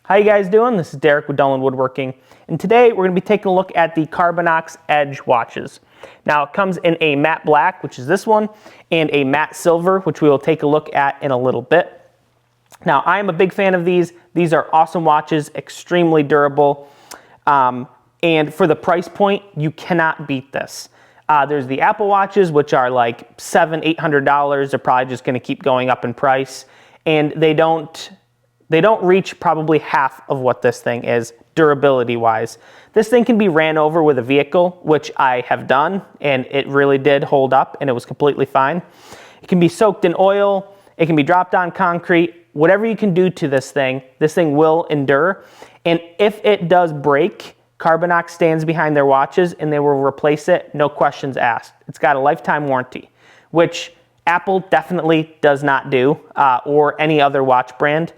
How you guys doing? This is Derek with Dull & Woodworking, and today we're going to be taking a look at the Carbinox Edge watches. Now it comes in a matte black, which is this one, and a matte silver, which we will take a look at in a little bit. Now I am a big fan of these. These are awesome watches, extremely durable, and for the price point, you cannot beat this. There's the Apple watches, which are like $700, $800. They're probably just going to keep going up in price, and they don't reach probably half of what this thing is durability-wise. This thing can be ran over with a vehicle, which I have done, and it really did hold up, and it was completely fine. It can be soaked in oil. It can be dropped on concrete. Whatever you can do to this thing will endure. And if it does break, Carbinox stands behind their watches, and they will replace it, no questions asked. It's got a lifetime warranty, which Apple definitely does not do, or any other watch brand.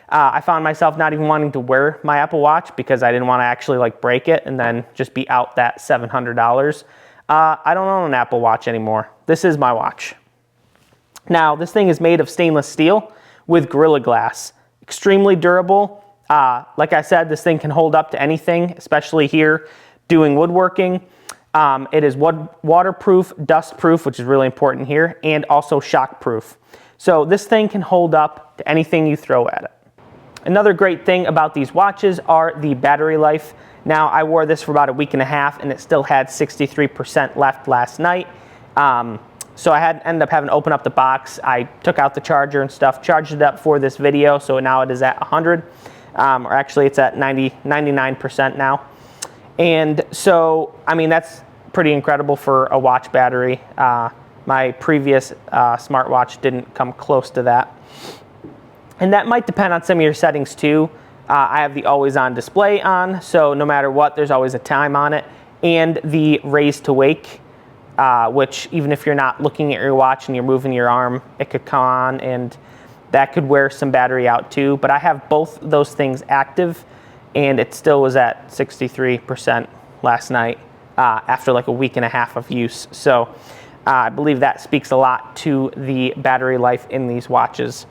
I found myself not even wanting to wear my Apple Watch because I didn't want to actually like break it and then just be out that $700. I don't own an Apple Watch anymore. This is my watch. Now, this thing is made of stainless steel with Gorilla Glass. Extremely durable. Like I said, this thing can hold up to anything, especially here doing woodworking. It is waterproof, dustproof, which is really important here, and also shockproof. So this thing can hold up to anything you throw at it. Another great thing about these watches are the battery life. Now, I wore this for about a week and a half, and it still had 63% left last night. So I ended up having to open up the box. I took out the charger and stuff, charged it up for this video, so now it is at 100. Or actually, it's at 99% now. And so, I mean, that's pretty incredible for a watch battery. My previous smartwatch didn't come close to that. And that might depend on some of your settings too. I have the always on display on, so no matter what, there's always a time on it. And the raise to wake, which even if you're not looking at your watch and you're moving your arm, it could come on, and that could wear some battery out too. But I have both those things active, and it still was at 63% last night after like a week and a half of use. So I believe that speaks a lot to the battery life in these watches.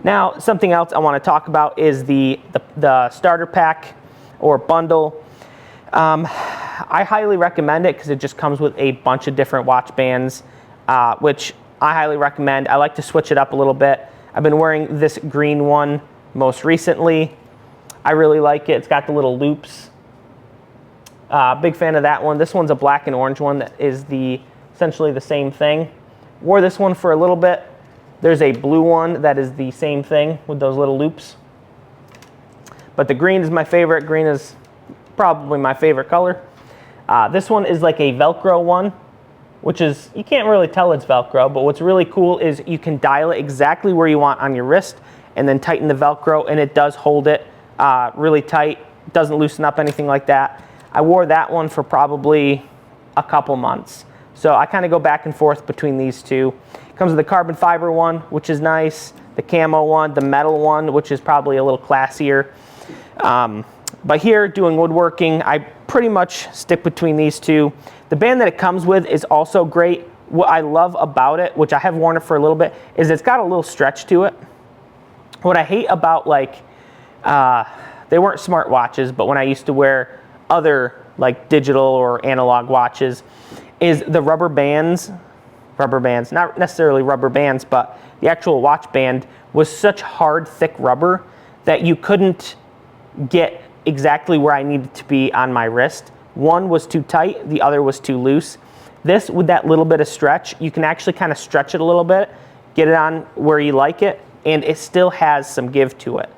Now, something else I want to talk about is the starter pack or bundle. I highly recommend it because it just comes with a bunch of different watch bands, which I highly recommend. I like to switch it up a little bit. I've been wearing this green one most recently. I really like it. It's got the little loops. Big fan of that one. This one's a black and orange one that is essentially the same thing. Wore this one for a little bit. There's a blue one that is the same thing with those little loops. But the green is my favorite. Green is probably my favorite color. This one is like a Velcro one, which is, you can't really tell it's Velcro, but what's really cool is you can dial it exactly where you want on your wrist and then tighten the Velcro, and it does hold it really tight. It doesn't loosen up, anything like that. I wore that one for probably a couple months. So I kind of go back and forth between these two. Comes with the carbon fiber one, which is nice, the camo one, the metal one, which is probably a little classier. But here, doing woodworking, I pretty much stick between these two. The band that it comes with is also great. What I love about it, which I have worn it for a little bit, is it's got a little stretch to it. What I hate about, like, they weren't smart watches, but when I used to wear other like digital or analog watches, is the rubber bands, not necessarily rubber bands, but the actual watch band was such hard, thick rubber that you couldn't get exactly where I needed to be on my wrist. One was too tight, the other was too loose. This, with that little bit of stretch, you can actually kind of stretch it a little bit, get it on where you like it, and it still has some give to it.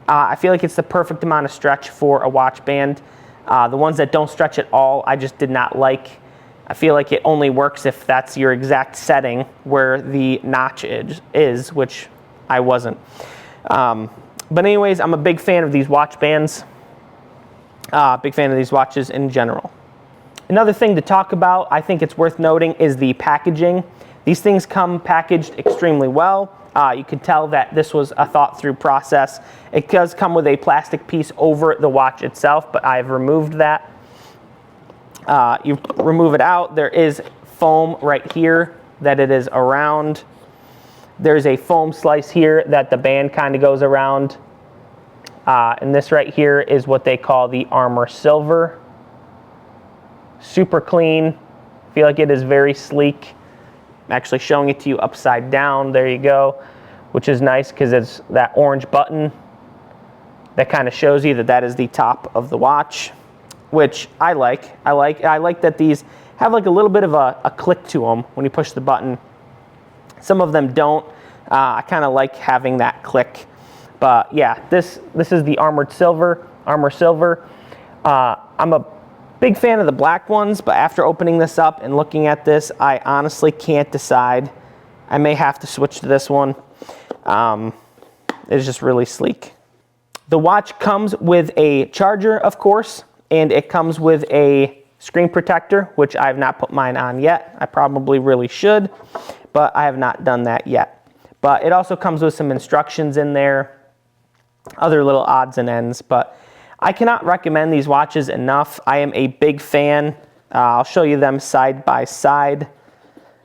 I feel like it's the perfect amount of stretch for a watch band. The ones that don't stretch at all, I just did not like. I feel like it only works if that's your exact setting where the notch is, which I wasn't. But anyways, I'm a big fan of these watch bands. Big fan of these watches in general. Another thing to talk about, I think it's worth noting, is the packaging. These things come packaged extremely well. You can tell that this was a thought-through process. It does come with a plastic piece over the watch itself, but I've removed that. You remove it out. There is foam right here that it is around. There's a foam slice here that the band kind of goes around. And this right here is what they call the Armor Silver. Super clean. I feel like it is very sleek. I'm actually showing it to you upside down. There you go, which is nice because it's that orange button that kind of shows you that that is the top of the watch, which I like. I like that these have like a little bit of a click to them when you push the button. Some of them don't. I kind of like having that click. But yeah, this is the Armor Silver. I'm a big fan of the black ones, but after opening this up and looking at this, I honestly can't decide. I may have to switch to this one. It's just really sleek. The watch comes with a charger, of course, and it comes with a screen protector, which I have not put mine on yet. I probably really should, but I have not done that yet. But it also comes with some instructions in there, other little odds and ends, but I cannot recommend these watches enough. I am a big fan. I'll show you them side by side.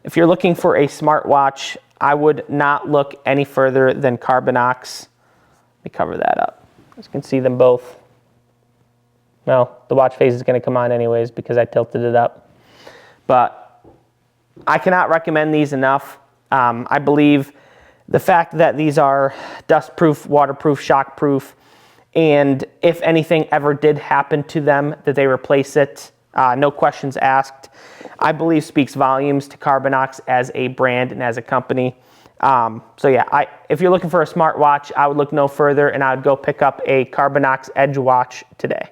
If you're looking for a smartwatch, I would not look any further than Carbinox. Let me cover that up. You can see them both. Well, the watch face is going to come on anyways because I tilted it up. But I cannot recommend these enough. I believe the fact that these are dust-proof, waterproof, shock-proof, and if anything ever did happen to them, that they replace it, no questions asked, I believe speaks volumes to Carbinox as a brand and as a company. So yeah, if you're looking for a smartwatch, I would look no further and I would go pick up a Carbinox Edge watch today.